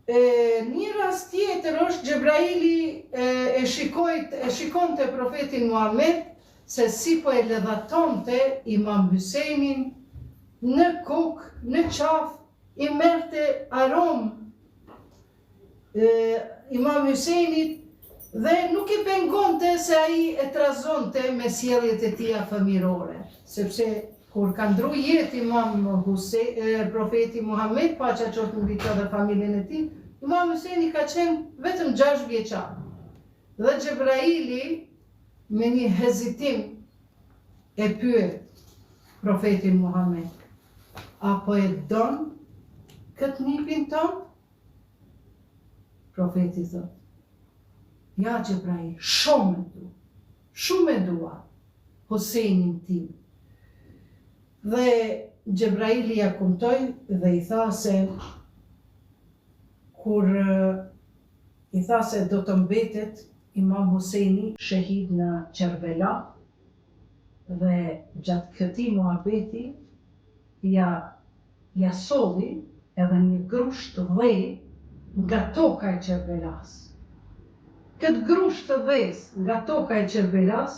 Një rast tjetër është Gjebraili e shikonte profetin Muhammed se si po e ledhatonte Imam Husejnin në kokë, në qafë, i merte aromë Imam Husejnit dhe nuk i pengonte se ai e trazonte me sjelljet e tija fëmirore, sepse kur ka ndru jetë profeti Muhammed, paqja qoftë mbi të dhe familjen e tij, Imam Husejni ka qenë vetëm 6 vjeçar. Dhe Gjebraili me një hezitim e pyet profetin Muhammed, apo e don këtë nipin tonë? Profeti thot, ja Gjebrail, shumë e dua Husejnin tim. Dhe Gjebraili ja kumtoi dhe i tha se do të mbetet Imam Husejni shahid në Kerbela dhe gjatë këtij muhabeti ja solli edhe një grusht dhej nga toka e Kerbelas. Këtë grusht të dhejës nga toka e Kerbelas,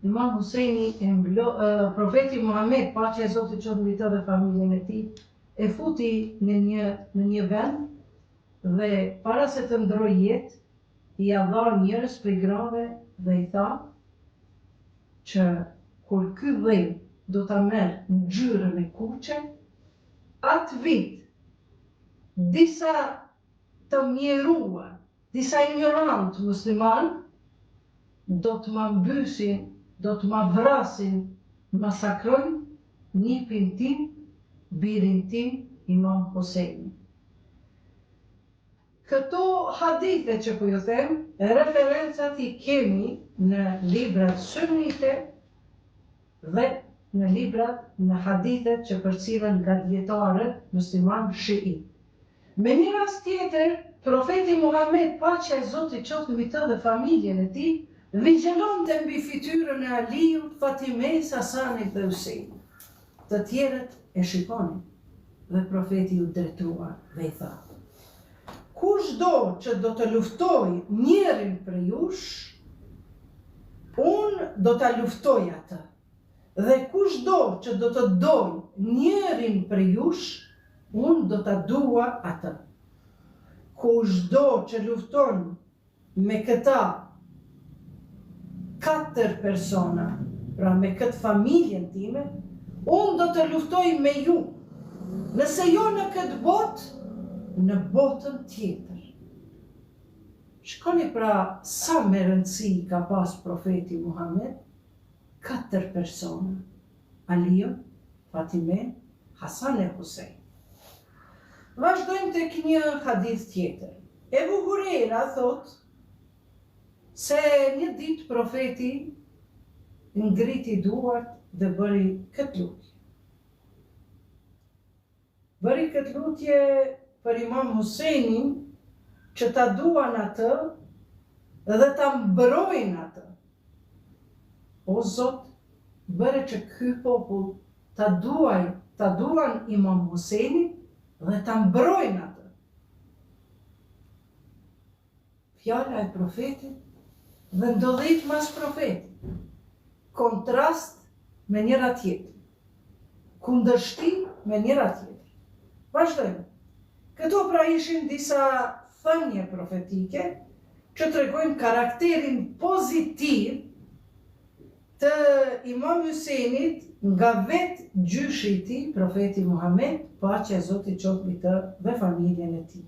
Imam Husejni profeti Muhammed, paqja e Zotit qoftë mbi të dhe familjen e tij, e futi në një vend dhe para se të ndroj jetë, i dha njerëz prej grave dhe i tha që kur ky dhej do ta merr ngjyrën e kuqe, atë vit disa të mjeruar, disa ignorant musliman do të ma mbysin, do të ma vrasin, masakrojnë nipin tim, birin tim, Imam Husejnin. Këto hadithe që po ju them, referencat i kemi në librat sunnite dhe në librat në hadithet që përcillen nga dietarët musliman shiit. Me një rast tjetër, profeti Muhammed, paqja e Zotit qoftë mbi të dhe familjen e tij, vigjilonte mbi fytyrën e Aliut, Fatimes, Hasanit dhe Husejnit. Të tjerët e shikonin dhe profeti u drejtua dhe i tha: kushdo që do të luftoj njërin prej jush, unë do ta luftoj atë. Dhe kushdo që do të doj njërin prej jush, unë do ta dua atë. Kushdo që lufton me këta 4 persona, pra me këtë familjen time, unë do të luftoj me ju. Nëse jo në këtë botë, në botën tjetër. Shkoni pra sa me rëndësi ka pas profeti Muhammed, 4 persona, Aliu, Fatime, Hasan e Husejn. Vazhdojmë tek një hadith tjetër. Ebu Hurera thot se një ditë profeti ngriti duart dhe bëri këtë lutje. Bëri këtë lutje për Imam Husejnin që ta duan atë dhe ta mbrojnë atë. O Zot, bëre që ky popull ta duan Imam Husejnin dhe ta mbrojnë atë. Fjala e profetit dhe ndodhit mas profetit. Kontrast me njëra tjetër. Kundërshtim me njëra tjetër. Vazhdojmë. Këto pra ishin disa thënie profetike që tregojnë karakterin pozitiv të Imam Husejnit nga vetë gjyshi i tij, profeti Muhammed, paqja e Zotit qoftë mbi të dhe familjen e tij.